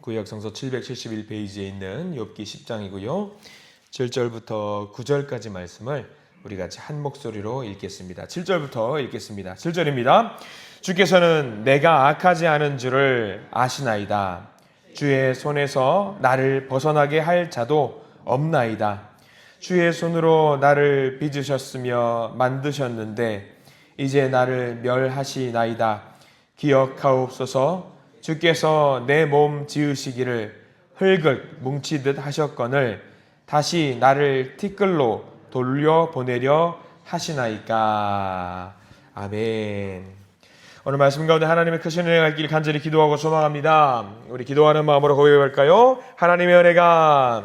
구약성서 771페이지에 있는 욥기 10장이고요. 7절부터 9절까지 말씀을 우리 같이 한 목소리로 읽겠습니다. 7절부터 읽겠습니다. 7절입니다. 주께서는 내가 악하지 않은 줄을 아시나이다. 주의 손에서 나를 벗어나게 할 자도 없나이다. 주의 손으로 나를 빚으셨으며 만드셨는데 이제 나를 멸하시나이다. 기억하옵소서. 주께서 내 몸 지으시기를 흙을 뭉치듯 하셨거늘 다시 나를 티끌로 돌려보내려 하시나이까. 아멘. 오늘 말씀 가운데 하나님의 크신 은혜가 있길 간절히 기도하고 소망합니다. 우리 기도하는 마음으로 고백할까요? 하나님의 은혜가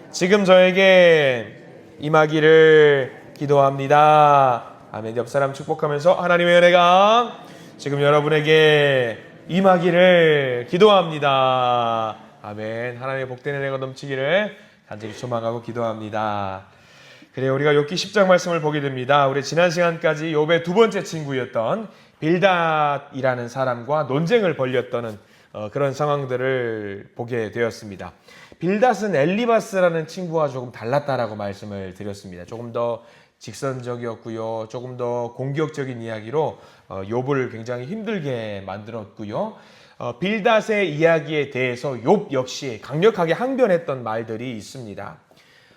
지금 저에게 임하기를 기도합니다. 아멘. 옆 사람 축복하면서 하나님의 은혜가 지금 여러분에게 임하기를 기도합니다. 아멘. 하나님의 복된 은혜가 넘치기를 간절히 소망하고 기도합니다. 그래요. 우리가 욥기 10장 말씀을 보게 됩니다. 우리 지난 시간까지 욥의 두 번째 친구였던 빌닷이라는 사람과 논쟁을 벌였던 그런 상황들을 보게 되었습니다. 빌닷은 엘리바스라는 친구와 조금 달랐다라고 말씀을 드렸습니다. 조금 더 직선적이었고요. 조금 더 공격적인 이야기로 욥을 굉장히 힘들게 만들었고요. 빌닷의 이야기에 대해서 욥 역시 강력하게 항변했던 말들이 있습니다.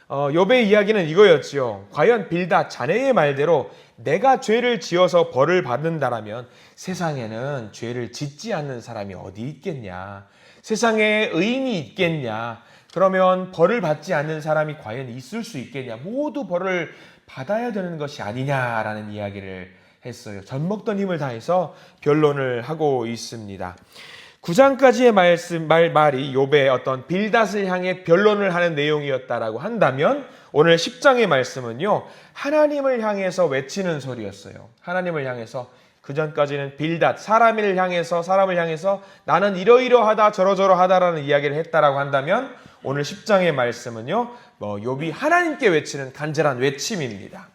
욥의 이야기는 이거였지요. 과연 빌닷 자네의 말대로 내가 죄를 지어서 벌을 받는다라면 세상에는 죄를 짓지 않는 사람이 어디 있겠냐? 세상에 의인이 있겠냐? 그러면 벌을 받지 않는 사람이 과연 있을 수 있겠냐? 모두 벌을 받아야 되는 것이 아니냐라는 이야기를 했어요. 젖먹던 힘을 다해서 변론을 하고 있습니다. 9장까지의 말이 욥의 어떤 빌닷을 향해 변론을 하는 내용이었다라고 한다면 오늘 10장의 말씀은요, 하나님을 향해서 외치는 소리였어요. 하나님을 향해서. 그전까지는 빌닷, 사람을 향해서 나는 이러이러하다 저러저러하다라는 이야기를 했다라고 한다면 오늘 10장의 말씀은요, 욥이 하나님께 외치는 간절한 외침입니다.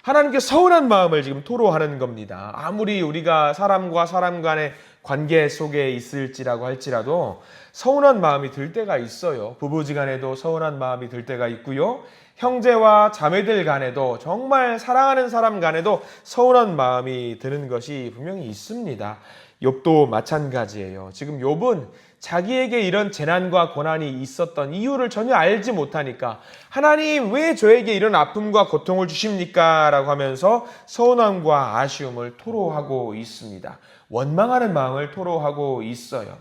하나님께 서운한 마음을 지금 토로하는 겁니다. 아무리 우리가 사람과 사람 간의 관계 속에 있을지라고 할지라도 서운한 마음이 들 때가 있어요. 부부지간에도 서운한 마음이 들 때가 있고요. 형제와 자매들 간에도 정말 사랑하는 사람 간에도 서운한 마음이 드는 것이 분명히 있습니다. 욥도 마찬가지예요. 지금 욥은 자기에게 이런 재난과 고난이 있었던 이유를 전혀 알지 못하니까 하나님 왜 저에게 이런 아픔과 고통을 주십니까? 라고 하면서 서운함과 아쉬움을 토로하고 있습니다. 원망하는 마음을 토로하고 있어요.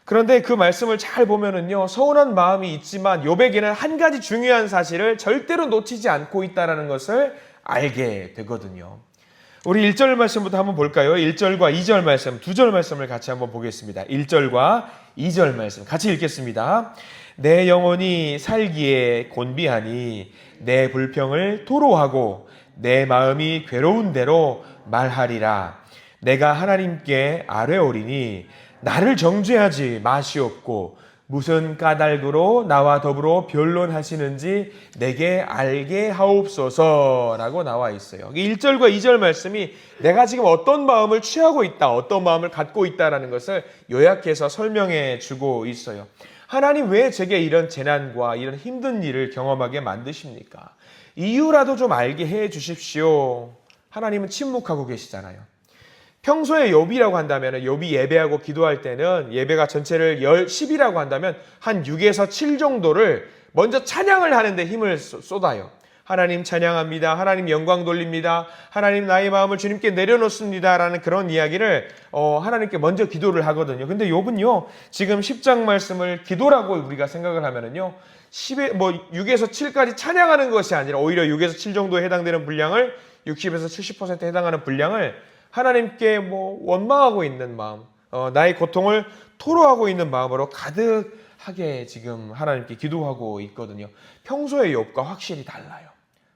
그런데 그 말씀을 잘 보면은요, 서운한 마음이 있지만 욥에게는 한 가지 중요한 사실을 절대로 놓치지 않고 있다는 것을 알게 되거든요. 우리 1절 말씀부터 한번 볼까요? 1절과 2절 말씀, 두 절 말씀을 같이 한번 보겠습니다. 1절과 2절 말씀 같이 읽겠습니다. 내 영혼이 살기에 곤비하니 내 불평을 토로하고 내 마음이 괴로운 대로 말하리라. 내가 하나님께 아뢰오리니 나를 정죄하지 마시옵고 무슨 까닭으로 나와 더불어 변론하시는지 내게 알게 하옵소서라고 나와 있어요. 1절과 2절 말씀이 내가 지금 어떤 마음을 취하고 있다, 어떤 마음을 갖고 있다라는 것을 요약해서 설명해 주고 있어요. 하나님 왜 제게 이런 재난과 이런 힘든 일을 경험하게 만드십니까? 이유라도 좀 알게 해 주십시오. 하나님은 침묵하고 계시잖아요. 평소에 욥이라고 한다면 욥이 예배하고 기도할 때는 예배가 전체를 10이라고 한다면 한 6에서 7 정도를 먼저 찬양을 하는데 힘을 쏟아요. 하나님 찬양합니다. 하나님 영광 돌립니다. 하나님 나의 마음을 주님께 내려놓습니다. 라는 그런 이야기를 하나님께 먼저 기도를 하거든요. 근데 욥은요, 지금 10장 말씀을 기도라고 우리가 생각을 하면은요, 6에서 7까지 찬양하는 것이 아니라 오히려 6에서 7 정도에 해당되는 분량을 60에서 70%에 해당하는 분량을 하나님께 원망하고 있는 마음, 나의 고통을 토로하고 있는 마음으로 가득하게 지금 하나님께 기도하고 있거든요. 평소의 욥과 확실히 달라요.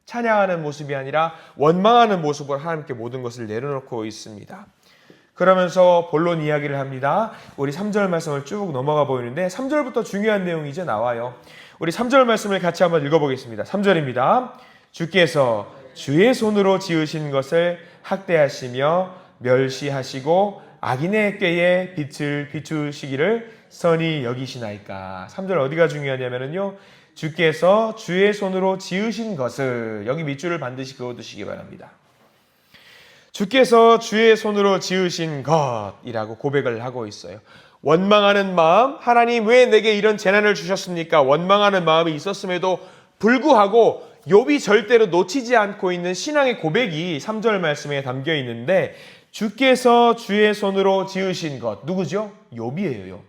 찬양하는 모습이 아니라 원망하는 모습으로 하나님께 모든 것을 내려놓고 있습니다. 그러면서 본론 이야기를 합니다. 우리 3절 말씀을 쭉 넘어가 보이는데 3절부터 중요한 내용이 이제 나와요. 우리 3절 말씀을 같이 한번 읽어보겠습니다. 3절입니다. 주께서 주의 손으로 지으신 것을 학대하시며 멸시하시고 악인의 꾀에 빛을 비추시기를 선히 여기시나이까. 3절 어디가 중요하냐면요, 주께서 주의 손으로 지으신 것을, 여기 밑줄을 반드시 그어두시기 바랍니다. 주께서 주의 손으로 지으신 것이라고 고백을 하고 있어요. 원망하는 마음, 하나님 왜 내게 이런 재난을 주셨습니까? 원망하는 마음이 있었음에도 불구하고 욥이 절대로 놓치지 않고 있는 신앙의 고백이 3절 말씀에 담겨 있는데, 주께서 주의 손으로 지으신 것, 누구죠? 욥이에요.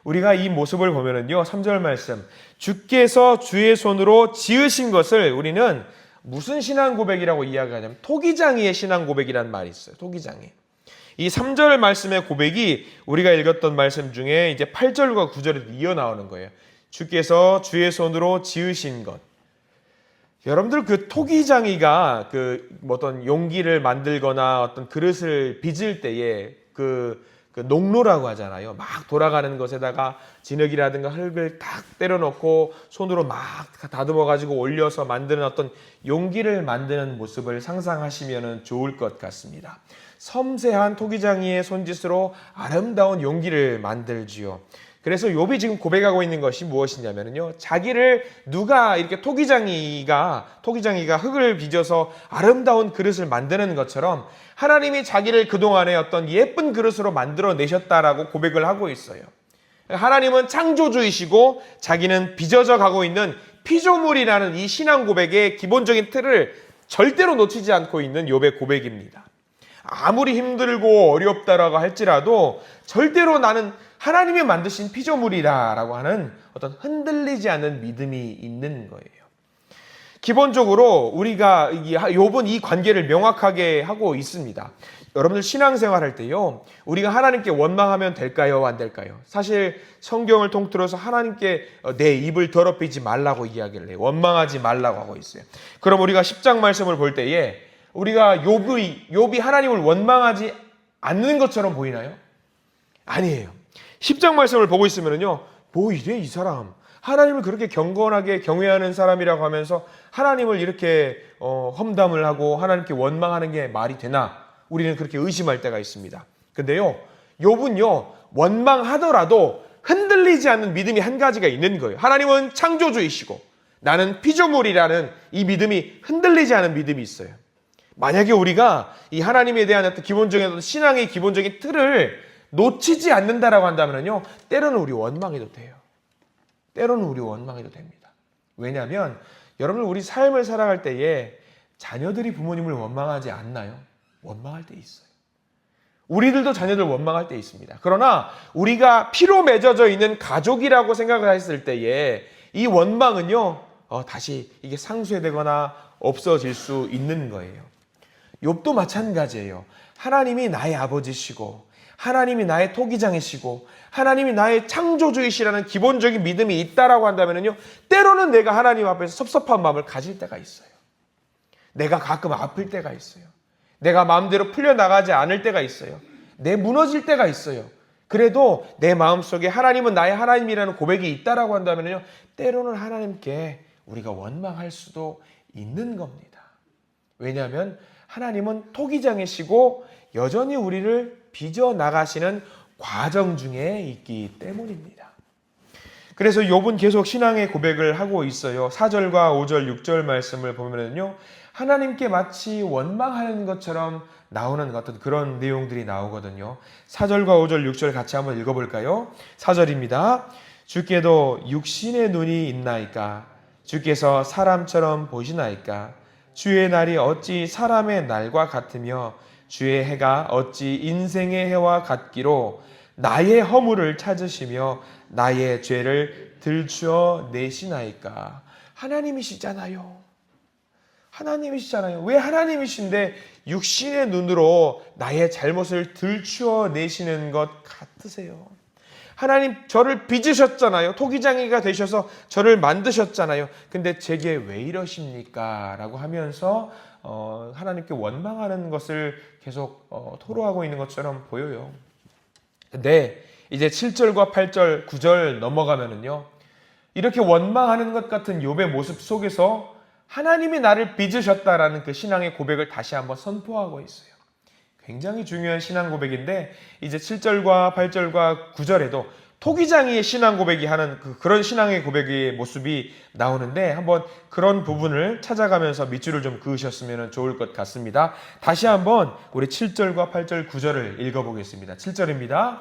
우리가 이 모습을 보면은요, 3절 말씀, 주께서 주의 손으로 지으신 것을 우리는 무슨 신앙 고백이라고 이야기하냐면 토기장이의 신앙 고백이라는 말이 있어요. 토기장이. 이 3절 말씀의 고백이 우리가 읽었던 말씀 중에 이제 8절과 9절에 이어 나오는 거예요. 주께서 주의 손으로 지으신 것. 여러분들 그 토기장이가 어떤 용기를 만들거나 어떤 그릇을 빚을 때에 그 농로라고 하잖아요. 막 돌아가는 것에다가 진흙이라든가 흙을 딱 때려놓고 손으로 막 다듬어 가지고 올려서 만드는 어떤 용기를 만드는 모습을 상상하시면 좋을 것 같습니다. 섬세한 토기장이의 손짓으로 아름다운 용기를 만들지요. 그래서 욥이 지금 고백하고 있는 것이 무엇이냐면요, 자기를 누가 이렇게 토기장이가 흙을 빚어서 아름다운 그릇을 만드는 것처럼 하나님이 자기를 그동안에 어떤 예쁜 그릇으로 만들어 내셨다라고 고백을 하고 있어요. 하나님은 창조주이시고 자기는 빚어져 가고 있는 피조물이라는 이 신앙 고백의 기본적인 틀을 절대로 놓치지 않고 있는 욥의 고백입니다. 아무리 힘들고 어렵다라고 할지라도 절대로 나는 하나님이 만드신 피조물이라고 하는 어떤 흔들리지 않는 믿음이 있는 거예요. 기본적으로 우리가 욥은 이 관계를 명확하게 하고 있습니다. 여러분들 신앙생활 할 때요, 우리가 하나님께 원망하면 될까요? 안 될까요? 사실 성경을 통틀어서 하나님께 내 입을 더럽히지 말라고 이야기를 해요. 원망하지 말라고 하고 있어요. 그럼 우리가 10장 말씀을 볼 때에 우리가 욥이 하나님을 원망하지 않는 것처럼 보이나요? 아니에요. 10장 말씀을 보고 있으면요, 뭐 이래 이 사람, 하나님을 그렇게 경건하게 경외하는 사람이라고 하면서 하나님을 이렇게 험담을 하고 하나님께 원망하는 게 말이 되나? 우리는 그렇게 의심할 때가 있습니다. 근데요, 욥은요, 원망하더라도 흔들리지 않는 믿음이 한 가지가 있는 거예요. 하나님은 창조주이시고 나는 피조물이라는 이 믿음이 흔들리지 않은 믿음이 있어요. 만약에 우리가 이 하나님에 대한 어떤 기본적인 신앙의 기본적인 틀을 놓치지 않는다라고 한다면요, 때로는 우리 원망해도 돼요. 때로는 우리 원망해도 됩니다. 왜냐하면 여러분, 우리 삶을 살아갈 때에 자녀들이 부모님을 원망하지 않나요? 원망할 때 있어요. 우리들도 자녀들 원망할 때 있습니다. 그러나 우리가 피로 맺어져 있는 가족이라고 생각을 했을 때에 이 원망은요, 다시 이게 상쇄되거나 없어질 수 있는 거예요. 욥도 마찬가지예요. 하나님이 나의 아버지시고 하나님이 나의 토기장이시고 하나님이 나의 창조주이시라는 기본적인 믿음이 있다라고 한다면요, 때로는 내가 하나님 앞에서 섭섭한 마음을 가질 때가 있어요. 내가 가끔 아플 때가 있어요. 내가 마음대로 풀려나가지 않을 때가 있어요. 내 무너질 때가 있어요. 그래도 내 마음속에 하나님은 나의 하나님이라는 고백이 있다라고 한다면요, 때로는 하나님께 우리가 원망할 수도 있는 겁니다. 왜냐하면 하나님은 토기장이시고 여전히 우리를 빚어 나가시는 과정 중에 있기 때문입니다. 그래서 욥은 계속 신앙의 고백을 하고 있어요. 4절과 5절, 6절 말씀을 보면요, 하나님께 마치 원망하는 것처럼 나오는 어떤 그런 내용들이 나오거든요. 4절과 5절, 6절 같이 한번 읽어볼까요? 4절입니다. 주께도 육신의 눈이 있나이까? 주께서 사람처럼 보시나이까? 주의 날이 어찌 사람의 날과 같으며 주의 해가 어찌 인생의 해와 같기로 나의 허물을 찾으시며 나의 죄를 들추어 내시나이까? 하나님이시잖아요. 하나님이시잖아요. 왜 하나님이신데 육신의 눈으로 나의 잘못을 들추어 내시는 것 같으세요? 하나님 저를 빚으셨잖아요. 토기장이가 되셔서 저를 만드셨잖아요. 근데 제게 왜 이러십니까? 라고 하면서 하나님께 원망하는 것을 계속 토로하고 있는 것처럼 보여요. 근데 이제 7절과 8절, 9절 넘어가면은요, 이렇게 원망하는 것 같은 욥의 모습 속에서 하나님이 나를 빚으셨다라는 그 신앙의 고백을 다시 한번 선포하고 있어요. 굉장히 중요한 신앙 고백인데 이제 7절과 8절과 9절에도 토기장이의 신앙 고백이 하는 그런 신앙의 고백의 모습이 나오는데 한번 그런 부분을 찾아가면서 밑줄을 좀 그으셨으면 좋을 것 같습니다. 다시 한번 우리 7절과 8절 9절을 읽어보겠습니다. 7절입니다.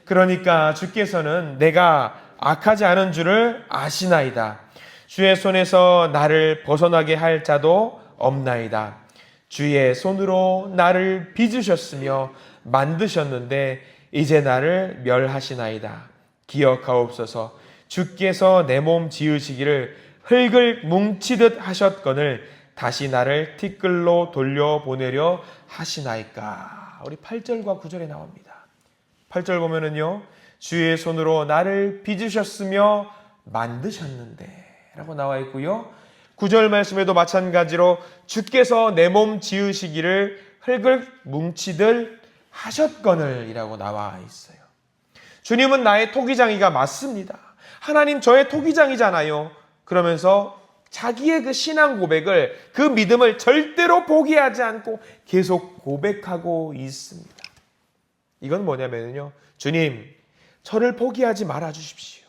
그러니까 주께서는 내가 악하지 않은 줄을 아시나이다. 주의 손에서 나를 벗어나게 할 자도 없나이다. 주의 손으로 나를 빚으셨으며 만드셨는데 이제 나를 멸하시나이다. 기억하옵소서. 주께서 내 몸 지으시기를 흙을 뭉치듯 하셨거늘 다시 나를 티끌로 돌려보내려 하시나이까. 우리 8절과 9절에 나옵니다. 8절 보면은요, 주의 손으로 나를 빚으셨으며 만드셨는데 라고 나와 있고요. 9절 말씀에도 마찬가지로 주께서 내 몸 지으시기를 흙을 뭉치듯 하셨거늘 이라고 나와 있어요. 주님은 나의 토기장이가 맞습니다. 하나님 저의 토기장이잖아요. 그러면서 자기의 그 신앙 고백을, 그 믿음을 절대로 포기하지 않고 계속 고백하고 있습니다. 이건 뭐냐면요, 주님 저를 포기하지 말아 주십시오.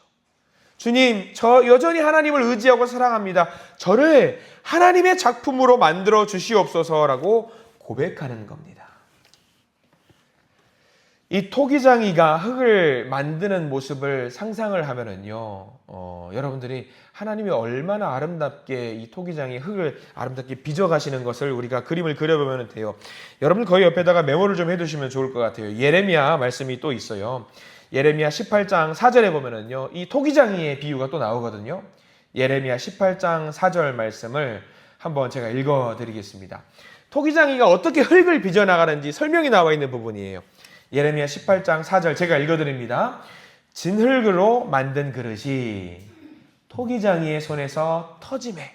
주님 저 여전히 하나님을 의지하고 사랑합니다. 저를 하나님의 작품으로 만들어 주시옵소서라고 고백하는 겁니다. 이 토기장이가 흙을 만드는 모습을 상상을 하면은요, 여러분들이 하나님이 얼마나 아름답게 이 토기장이 흙을 아름답게 빚어가시는 것을 우리가 그림을 그려보면 돼요. 여러분 거기 옆에다가 메모를 좀 해두시면 좋을 것 같아요. 예레미야 말씀이 또 있어요. 예레미야 18장 4절에 보면은요, 이 토기장이의 비유가 또 나오거든요. 예레미야 18장 4절 말씀을 한번 제가 읽어드리겠습니다. 토기장이가 어떻게 흙을 빚어나가는지 설명이 나와 있는 부분이에요. 예레미야 18장 4절 제가 읽어드립니다. 진흙으로 만든 그릇이 토기장이의 손에서 터지매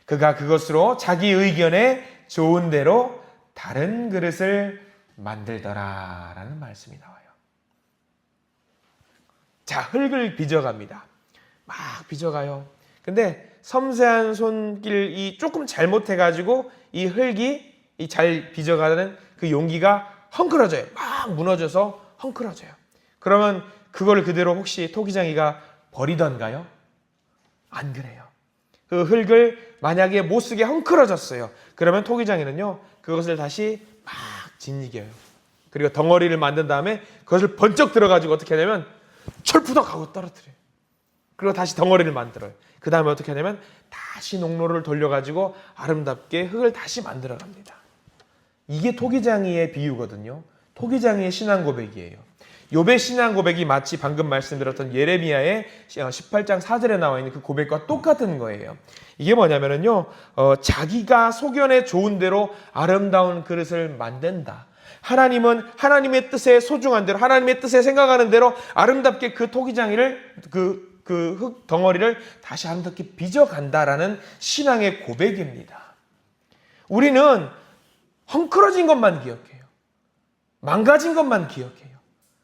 그가 그것으로 자기 의견에 좋은 대로 다른 그릇을 만들더라 라는 말씀이 나와요. 자, 흙을 빚어갑니다. 막 빚어가요. 근데 섬세한 손길이 조금 잘못해가지고 이 흙이 이 잘 빚어가는 그 용기가 헝클어져요. 막 무너져서 헝클어져요. 그러면 그걸 그대로 혹시 토기장이가 버리던가요? 안 그래요. 그 흙을 만약에 못 쓰게 헝클어졌어요. 그러면 토기장이는요, 그것을 다시 막 짓이겨요. 그리고 덩어리를 만든 다음에 그것을 번쩍 들어가지고 어떻게 하냐면 철푸덕 하고 떨어뜨려요. 그리고 다시 덩어리를 만들어요. 그 다음에 어떻게 하냐면 다시 농로를 돌려가지고 아름답게 흙을 다시 만들어 갑니다. 이게 토기장이의 비유거든요. 토기장이의 신앙 고백이에요. 욥의 신앙 고백이 마치 방금 말씀드렸던 예레미야의 18장 4절에 나와 있는 그 고백과 똑같은 거예요. 이게 뭐냐면요, 자기가 소견에 좋은 대로 아름다운 그릇을 만든다. 하나님은 하나님의 뜻에 소중한 대로, 하나님의 뜻에 생각하는 대로 아름답게 그 토기장이를 그 흙 덩어리를 다시 아름답게 빚어간다라는 신앙의 고백입니다. 우리는 헝클어진 것만 기억해요. 망가진 것만 기억해요.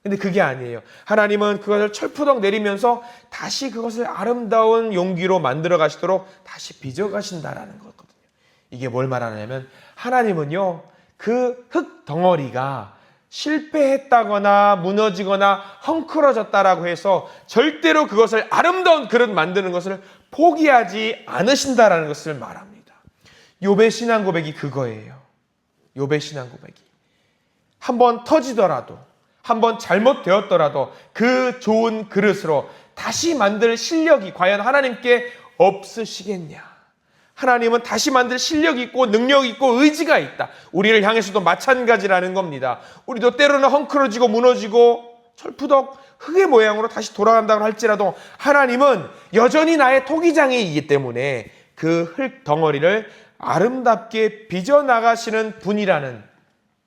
근데 그게 아니에요. 하나님은 그것을 철푸덕 내리면서 다시 그것을 아름다운 용기로 만들어 가시도록 다시 빚어 가신다라는 거거든요. 이게 뭘 말하냐면 하나님은요, 그 흙 덩어리가 실패했다거나 무너지거나 헝클어졌다라고 해서 절대로 그것을 아름다운 그릇 만드는 것을 포기하지 않으신다라는 것을 말합니다. 욥의 신앙 고백이 그거예요. 욥의 신앙 고백이 한번 터지더라도, 한번 잘못되었더라도 그 좋은 그릇으로 다시 만들 실력이 과연 하나님께 없으시겠냐? 하나님은 다시 만들 실력이 있고 능력이 있고 의지가 있다. 우리를 향해서도 마찬가지라는 겁니다. 우리도 때로는 헝클어지고 무너지고 철푸덕 흙의 모양으로 다시 돌아간다고 할지라도 하나님은 여전히 나의 토기장이기 때문에 그 흙 덩어리를 아름답게 빚어나가시는 분이라는,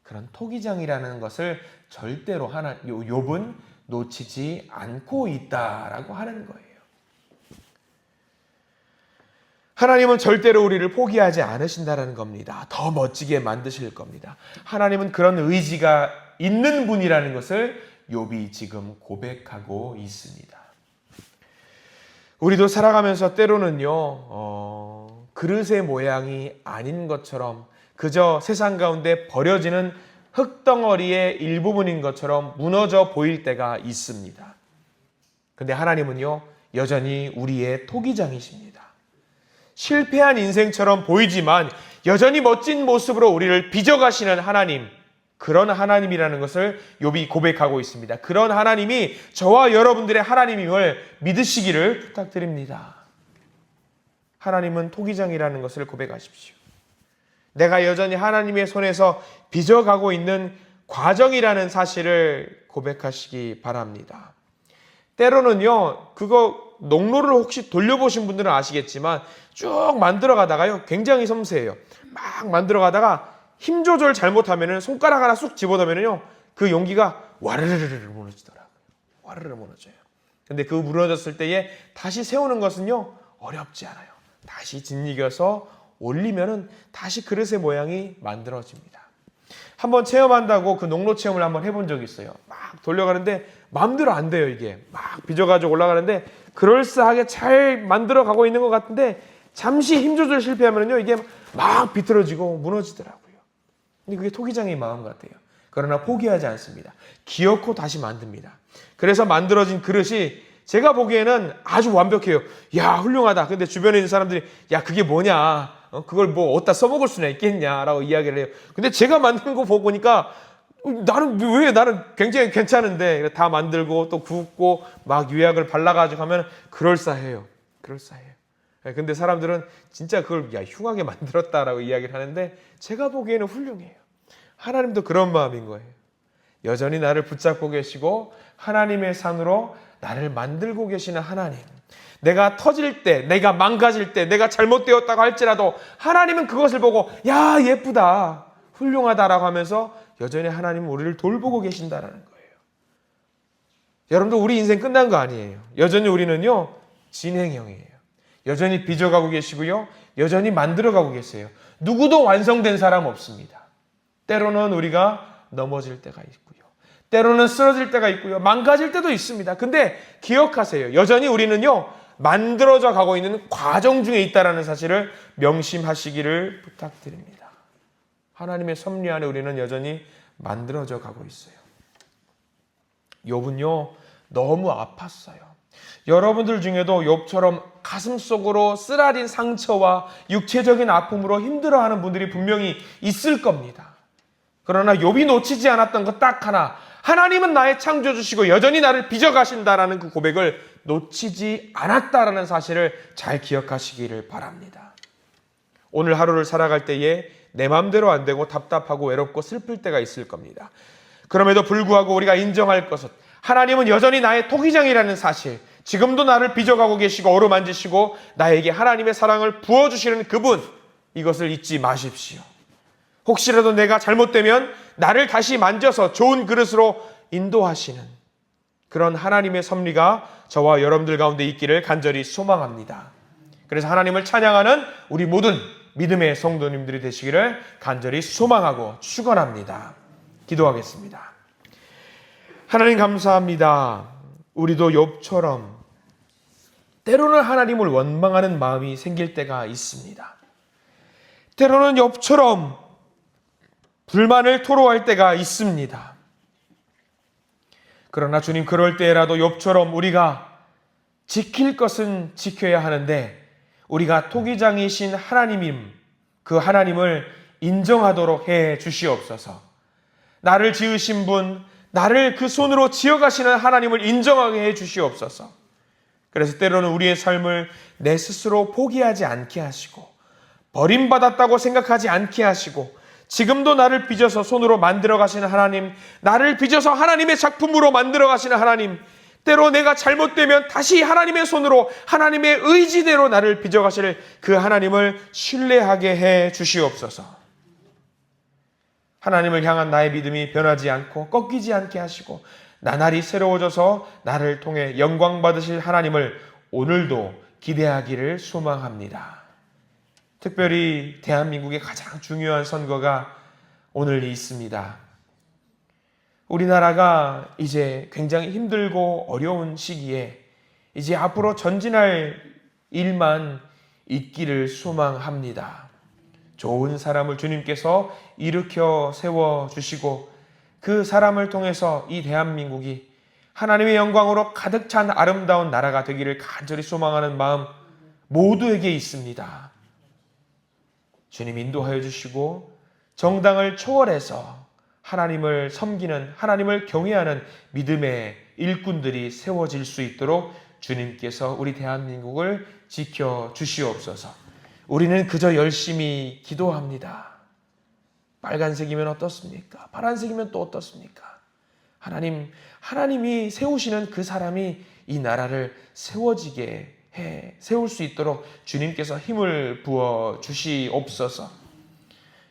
그런 토기장이라는 것을 절대로 욥은 놓치지 않고 있다라고 하는 거예요. 하나님은 절대로 우리를 포기하지 않으신다는 겁니다. 더 멋지게 만드실 겁니다. 하나님은 그런 의지가 있는 분이라는 것을 욥이 지금 고백하고 있습니다. 우리도 살아가면서 때로는요, 그릇의 모양이 아닌 것처럼 그저 세상 가운데 버려지는 흙덩어리의 일부분인 것처럼 무너져 보일 때가 있습니다. 근데 하나님은요, 여전히 우리의 토기장이십니다. 실패한 인생처럼 보이지만 여전히 멋진 모습으로 우리를 빚어가시는 하나님, 그런 하나님이라는 것을 욥이 고백하고 있습니다. 그런 하나님이 저와 여러분들의 하나님임을 믿으시기를 부탁드립니다. 하나님은 토기장이라는 것을 고백하십시오. 내가 여전히 하나님의 손에서 빚어가고 있는 과정이라는 사실을 고백하시기 바랍니다. 때로는요, 그거 농로를 혹시 돌려보신 분들은 아시겠지만 쭉 만들어 가다가요, 굉장히 섬세해요. 막 만들어 가다가 힘 조절 잘못하면은 손가락 하나 쑥 집어넣으면요, 그 용기가 와르르르 무너지더라고요. 와르르 무너져요. 근데 그 무너졌을 때에 다시 세우는 것은요, 어렵지 않아요. 다시 짓이겨서 올리면은 다시 그릇의 모양이 만들어집니다. 한번 체험한다고 그 농로 체험을 한번 해본 적이 있어요. 막 돌려가는데 마음대로 안 돼요, 이게. 막 빚어가지고 올라가는데 그럴싸하게 잘 만들어 가고 있는 것 같은데 잠시 힘 조절 실패하면요, 이게 막 비틀어지고 무너지더라고요. 근데 그게 토기장의 마음 같아요. 그러나 포기하지 않습니다. 기어코 다시 만듭니다. 그래서 만들어진 그릇이 제가 보기에는 아주 완벽해요. 야, 훌륭하다. 근데 주변에 있는 사람들이 야, 그게 뭐냐, 그걸 뭐 어디다 써먹을 수나 있겠냐라고 이야기를 해요. 근데 제가 만든 거 보고 보니까 나는 굉장히 괜찮은데, 다 만들고 또 굽고 막 유약을 발라가지고 하면 그럴싸해요. 그럴싸해요. 근데 사람들은 진짜 그걸 야, 흉하게 만들었다라고 이야기를 하는데 제가 보기에는 훌륭해요. 하나님도 그런 마음인 거예요. 여전히 나를 붙잡고 계시고 하나님의 산으로 나를 만들고 계시는 하나님. 내가 터질 때, 내가 망가질 때, 내가 잘못되었다고 할지라도 하나님은 그것을 보고 야, 예쁘다, 훌륭하다라고 하면서 여전히 하나님은 우리를 돌보고 계신다라는 거예요. 여러분들, 우리 인생 끝난 거 아니에요. 여전히 우리는요, 진행형이에요. 여전히 빚어가고 계시고요, 여전히 만들어가고 계세요. 누구도 완성된 사람 없습니다. 때로는 우리가 넘어질 때가 있고요, 때로는 쓰러질 때가 있고요, 망가질 때도 있습니다. 근데 기억하세요. 여전히 우리는요, 만들어져 가고 있는 과정 중에 있다는 사실을 명심하시기를 부탁드립니다. 하나님의 섭리 안에 우리는 여전히 만들어져 가고 있어요. 욥은요, 너무 아팠어요. 여러분들 중에도 욥처럼 가슴속으로 쓰라린 상처와 육체적인 아픔으로 힘들어하는 분들이 분명히 있을 겁니다. 그러나 욥이 놓치지 않았던 것 딱 하나, 하나님은 나의 창조주시고 여전히 나를 빚어가신다라는 그 고백을 놓치지 않았다라는 사실을 잘 기억하시기를 바랍니다. 오늘 하루를 살아갈 때에 내 마음대로 안 되고 답답하고 외롭고 슬플 때가 있을 겁니다. 그럼에도 불구하고 우리가 인정할 것은 하나님은 여전히 나의 토기장이라는 사실, 지금도 나를 빚어가고 계시고 어루만지시고 나에게 하나님의 사랑을 부어주시는 그분, 이것을 잊지 마십시오. 혹시라도 내가 잘못되면 나를 다시 만져서 좋은 그릇으로 인도하시는 그런 하나님의 섭리가 저와 여러분들 가운데 있기를 간절히 소망합니다. 그래서 하나님을 찬양하는 우리 모든 믿음의 성도님들이 되시기를 간절히 소망하고 축원합니다. 기도하겠습니다. 하나님 감사합니다. 우리도 욥처럼 때로는 하나님을 원망하는 마음이 생길 때가 있습니다. 때로는 욥처럼 불만을 토로할 때가 있습니다. 그러나 주님, 그럴 때라도 욥처럼 우리가 지킬 것은 지켜야 하는데 우리가 토기장이신 하나님임, 그 하나님을 인정하도록 해 주시옵소서. 나를 지으신 분, 나를 그 손으로 지어가시는 하나님을 인정하게 해 주시옵소서. 그래서 때로는 우리의 삶을 내 스스로 포기하지 않게 하시고 버림받았다고 생각하지 않게 하시고 지금도 나를 빚어서 손으로 만들어 가시는 하나님, 나를 빚어서 하나님의 작품으로 만들어 가시는 하나님, 때로 내가 잘못되면 다시 하나님의 손으로 하나님의 의지대로 나를 빚어 가실 그 하나님을 신뢰하게 해 주시옵소서. 하나님을 향한 나의 믿음이 변하지 않고 꺾이지 않게 하시고 나날이 새로워져서 나를 통해 영광 받으실 하나님을 오늘도 기대하기를 소망합니다. 특별히 대한민국의 가장 중요한 선거가 오늘 있습니다. 우리나라가 이제 굉장히 힘들고 어려운 시기에 이제 앞으로 전진할 일만 있기를 소망합니다. 좋은 사람을 주님께서 일으켜 세워주시고 그 사람을 통해서 이 대한민국이 하나님의 영광으로 가득 찬 아름다운 나라가 되기를 간절히 소망하는 마음 모두에게 있습니다. 주님 인도하여 주시고 정당을 초월해서 하나님을 섬기는, 하나님을 경외하는 믿음의 일꾼들이 세워질 수 있도록 주님께서 우리 대한민국을 지켜주시옵소서. 우리는 그저 열심히 기도합니다. 빨간색이면 어떻습니까? 파란색이면 또 어떻습니까? 하나님이 세우시는 그 사람이 이 나라를 세울 수 있도록 주님께서 힘을 부어 주시옵소서.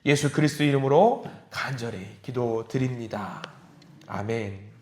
예수 그리스도 이름으로 간절히 기도드립니다. 아멘.